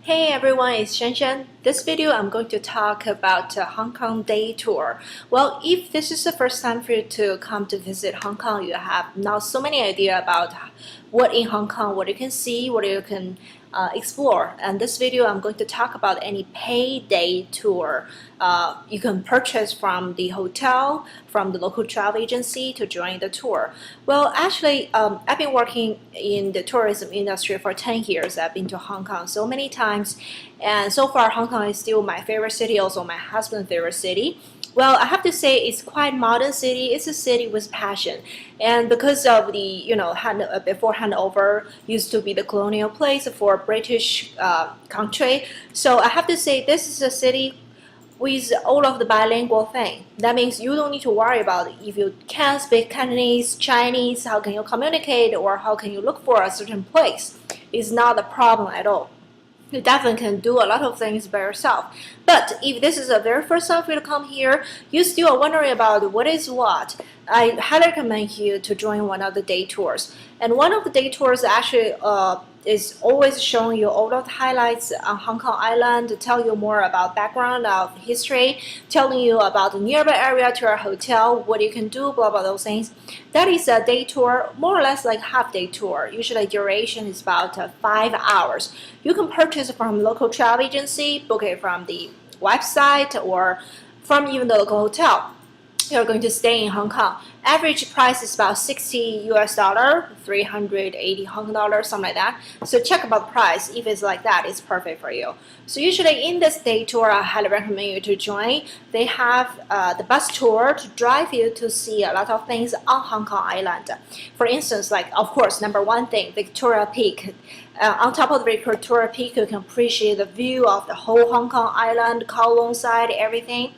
Hey everyone, it's Shen Shen. This video I'm going to talk about a Hong Kong day tour. Well, if this is the first time for you to come to visit Hong Kong, you have now so many ideas about what in Hong Kong, what you can see, what you can explore. And this video I'm going to talk about any paid day tour you can purchase from the hotel, from the local travel agency to join the tour. Well, actually, I've been working in the tourism industry for 10 years. I've been to Hong Kong so many times, and so far Hong Kong is still my favorite city, also my husband's favorite city. Well, I have to say it's quite modern city. It's a city with passion, and because of the before handover used to be the colonial place for British country, so I have to say this is a city with all of the bilingual thing. That means you don't need to worry about if you can't speak Cantonese, Chinese, how can you communicate or how can you look for a certain place. It's not a problem at all. You definitely can do a lot of things by yourself. But if this is the very first time for you to come here, you still are wondering about what is what, I highly recommend you to join one of the day tours. And one of the day tours actually is always showing you all of the highlights on Hong Kong Island, to tell you more about background of history, telling you about the nearby area to our hotel, what you can do, blah blah those things. That is a day tour, more or less like half day tour. Usually duration is about 5 hours. You can purchase from local travel agency, book it from the website or from even the local hotel. You're going to stay in Hong Kong. Average price is about 60 US dollar, 380 Hong Kong dollars, something like that. So check about the price. If it's like that, it's perfect for you. So usually in this day tour, I highly recommend you to join. They have the bus tour to drive you to see a lot of things on Hong Kong Island. For instance, like of course, number one thing, Victoria Peak. On top of the Victoria Peak, you can appreciate the view of the whole Hong Kong Island, Kowloon side, everything.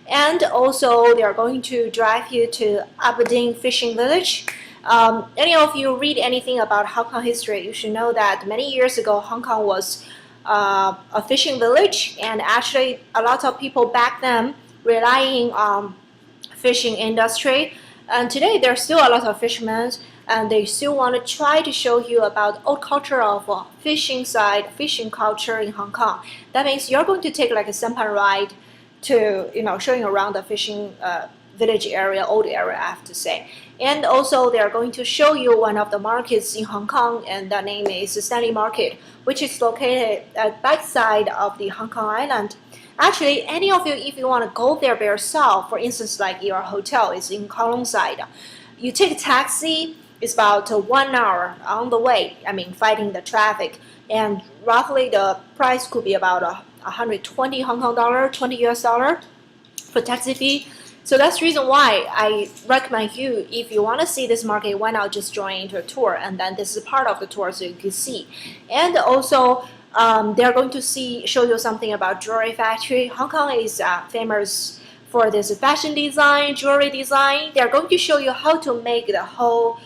And also, they are going to drive you to Aberdeen Fishing Village. Any of you read anything about Hong Kong history, you should know that many years ago, Hong Kong was a fishing village, and actually a lot of people back then relying on fishing industry. And today, there's still a lot of fishermen, and they still want to try to show you about old culture of fishing side, fishing culture in Hong Kong. That means you're going to take like a sampan ride to showing around the fishing village area, old area, I have to say. And also they are going to show you one of the markets in Hong Kong, and the name is Stanley Market, which is located at backside of the Hong Kong Island. Actually, any of you, if you want to go there by yourself, for instance, like your hotel is in Kowloon side, you take a taxi. It's about 1 hour on the way. I mean, fighting the traffic, and roughly the price could be about 120 Hong Kong dollar, 20 US dollar for taxi fee. So that's the reason why I recommend you, if you want to see this market, why not just join into a tour, and then this is part of the tour so you can see. And also they're going to show you something about jewelry factory. Hong Kong is famous for this fashion design, jewelry design. They're going to show you how to make the whole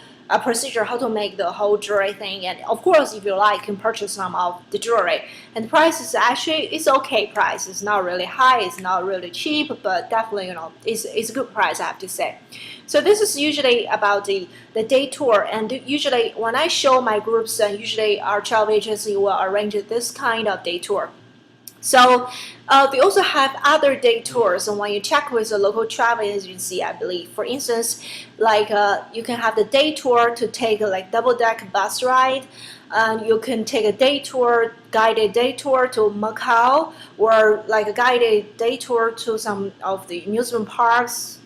procedure, how to make the whole jewelry thing, and of course if you like, you can purchase some of the jewelry. And the price is actually, it's okay price. It's not really high, it's not really cheap, but definitely it's a good price, I have to say. So this is usually about the day tour, and usually when I show my groups, usually our travel agency will arrange this kind of day tour. So they also have other day tours, and when you check with the local travel agency, I believe, for instance, like you can have the day tour to take like double-deck bus ride. You can take a day tour, guided day tour to Macau, or like a guided day tour to some of the amusement parks,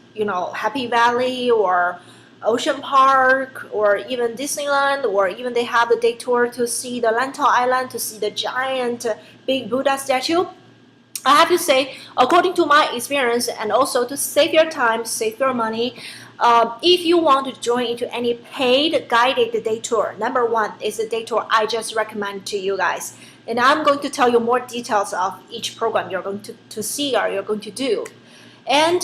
Happy Valley or Ocean Park, or even Disneyland, or even they have the day tour to see the Lantau Island, to see the giant big Buddha statue. I have to say, according to my experience, and also to save your time, save your money, if you want to join into any paid guided day tour, number one is the day tour I just recommend to you guys. And I'm going to tell you more details of each program you're going to see or you're going to do. And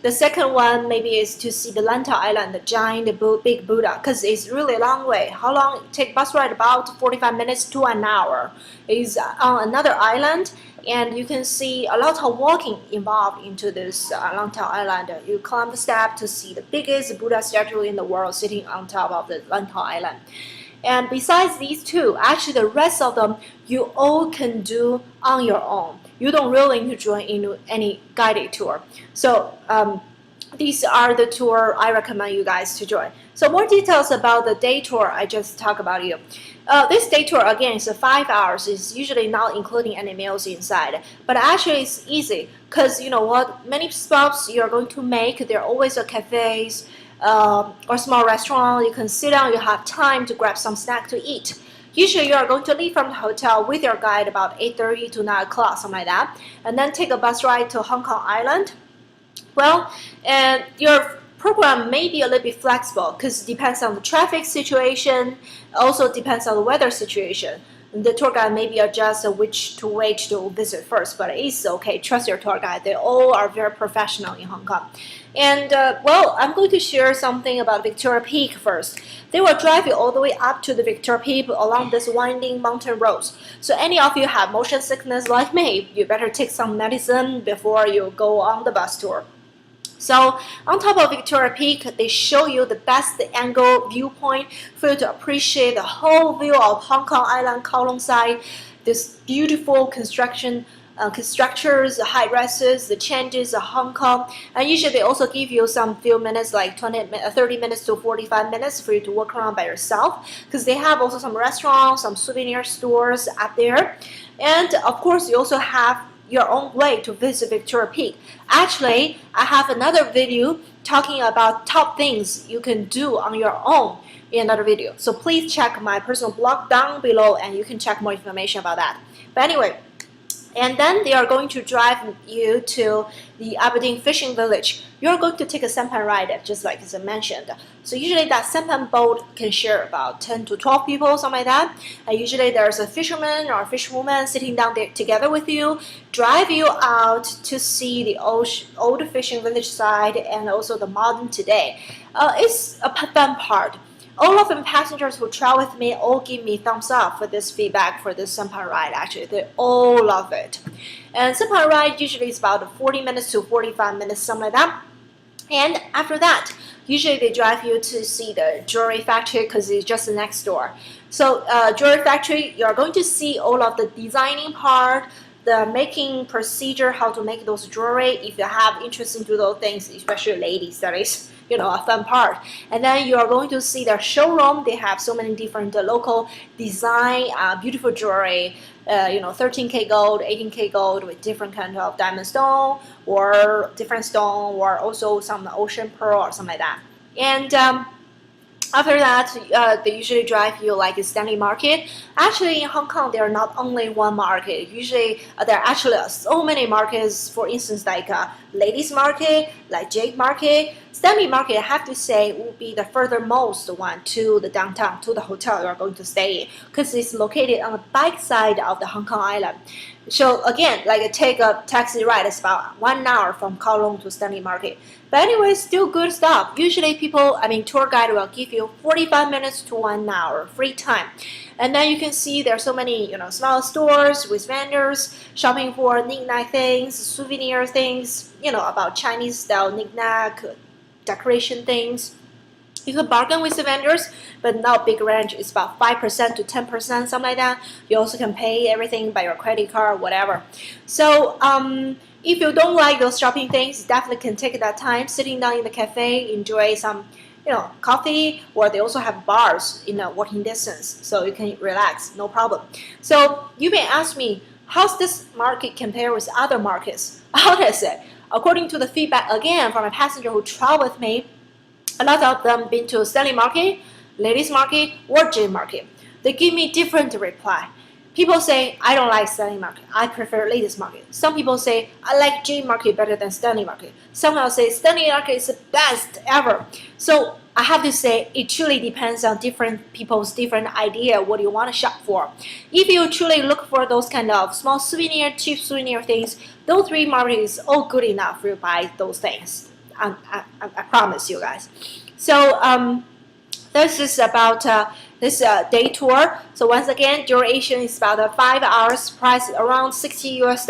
the second one maybe is to see the Lantau Island, the giant big Buddha, because it's really a long way. How long? Take bus ride about 45 minutes to an hour. It's on another island, and you can see a lot of walking involved into this Lantau Island. You climb the step to see the biggest Buddha statue in the world sitting on top of the Lantau Island. And besides these two, actually the rest of them you all can do on your own. You don't really need to join into any guided tour. So these are the tour I recommend you guys to join. So more details about the day tour I just talked about you. This day tour again is 5 hours. It's usually not including any meals inside, but actually it's easy because you know what, many stops you're going to make, there are always a cafes or small restaurant. You can sit down, you have time to grab some snack to eat. Usually you are going to leave from the hotel with your guide about 8:30 to 9 o'clock, something like that, and then take a bus ride to Hong Kong Island. Well, and your program may be a little bit flexible because it depends on the traffic situation, also depends on the weather situation. The tour guide maybe adjust which to wait to visit first, but it's okay. Trust your tour guide. They all are very professional in Hong Kong. And well, I'm going to share something about Victoria Peak first. They will drive you all the way up to the Victoria Peak along this winding mountain roads. So any of you have motion sickness like me, you better take some medicine before you go on the bus tour. So on top of Victoria Peak, they show you the best angle viewpoint for you to appreciate the whole view of Hong Kong Island, Kowloon side, this beautiful constructions, high rises, the changes of Hong Kong. And usually they also give you some few minutes, like 30 minutes to 45 minutes for you to walk around by yourself, because they have also some restaurants, some souvenir stores up there. And of course, you also have your own way to visit Victoria Peak. Actually, I have another video talking about top things you can do on your own in another video. So please check my personal blog down below and you can check more information about that. But anyway, and then they are going to drive you to the Aberdeen Fishing Village. You're going to take a sampan ride, just like as I mentioned. So usually that sampan boat can share about 10 to 12 people, something like that. And usually there's a fisherman or a fisherwoman sitting down there together with you, drive you out to see the old fishing village side and also the modern today. It's a fun part. All of the passengers who travel with me all give me thumbs up for this feedback for this sampan ride. Actually, they all love it. And sampan ride usually is about 40 minutes to 45 minutes, something like that. And after that, usually they drive you to see the jewelry factory because it's just next door. So jewelry factory, you're going to see all of the designing part, the making procedure, how to make those jewelry. If you have interest into those things, especially ladies, that is, you know, a fun part. And then you are going to see their showroom. They have so many different local design, beautiful jewelry, you know, 13K gold, 18K gold with different kind of diamond stone or different stone, or also some ocean pearl or something like that. And after that, they usually drive you like a Stanley Market. Actually, in Hong Kong, there are not only one market. Usually, there are actually so many markets. For instance, like Ladies Market, like Jade Market. Stanley Market, I have to say, will be the furthermost one to the downtown, to the hotel you are going to stay in, because it's located on the back side of the Hong Kong Island. So again, like take a taxi ride, it's about 1 hour from Kowloon to Stanley Market. But anyway, still good stuff. Usually tour guide will give you 45 minutes to 1 hour free time. And then you can see there are so many, you know, small stores with vendors shopping for knick-knack things, souvenir things, you know, about Chinese style knick-knack, decoration things. You can bargain with the vendors, but not big range. It's about 5% to 10%, something like that. You also can pay everything by your credit card or whatever. So if you don't like those shopping things, definitely can take that time sitting down in the cafe, enjoy some, you know, coffee, or they also have bars in a walking distance, so you can relax, no problem. So you may ask me, how's this market compare with other markets? Honestly, according to the feedback again from a passenger who travel with me, a lot of them been to Stanley Market, Ladies Market, or Jade Market. They give me different reply. People say, I don't like Stanley Market, I prefer Ladies Market. Some people say, I like Jade Market better than Stanley Market. Some else say, Stanley Market is the best ever. So I have to say, it truly depends on different people's different idea what you want to shop for. If you truly look for those kind of small souvenir, cheap souvenir things, those three markets is all good enough for you to buy those things. I promise you guys. So this is about this day tour. So once again, duration is about 5 hours, price around $60 US.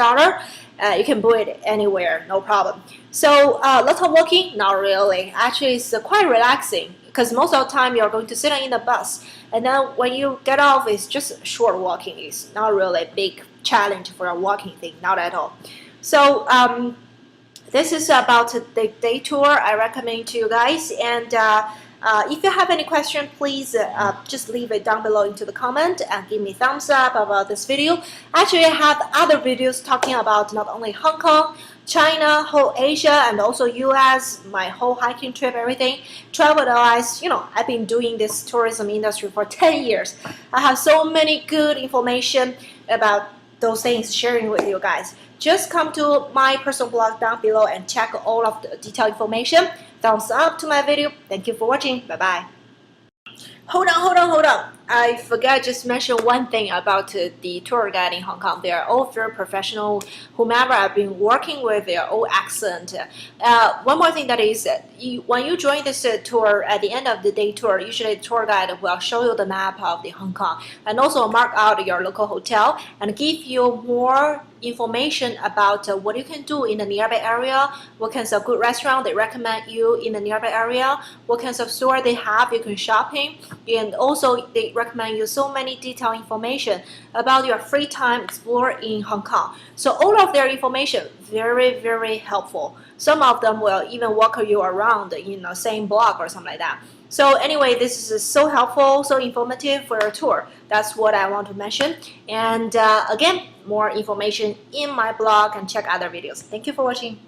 You can book it anywhere, no problem. So lots of walking? Not really. Actually, it's quite relaxing because most of the time you're going to sit in the bus, and then when you get off, it's just short walking. It's not really a big challenge for a walking thing, not at all. So this is about the day tour I recommend to you guys. And if you have any question, please just leave it down below into the comment and give me thumbs up about this video. Actually, I have other videos talking about not only Hong Kong, China, whole Asia, and also US, my whole hiking trip, everything. Travel-wise, you know, I've been doing this tourism industry for 10 years. I have so many good information about those things sharing with you guys. Just come to my personal blog down below and check all of the detailed information. Thumbs up to my video. Thank you for watching. Bye-bye. Hold on. I forgot just mention one thing about the tour guide in Hong Kong. They are all very professional. Whomever I've been working with, they are all excellent. One more thing that is, when you join this tour, at the end of the day tour, usually the tour guide will show you the map of the Hong Kong and also mark out your local hotel and give you more information about what you can do in the nearby area, what kinds of good restaurant they recommend you in the nearby area, what kinds of store they have you can shopping, and also they recommend you so many detailed information about your free time explore in Hong Kong. So all of their information very, very helpful. Some of them will even walk you around in the same block or something like that. So anyway, this is so helpful, so informative for a tour. That's what I want to mention. And again, more information in my blog and check other videos. Thank you for watching.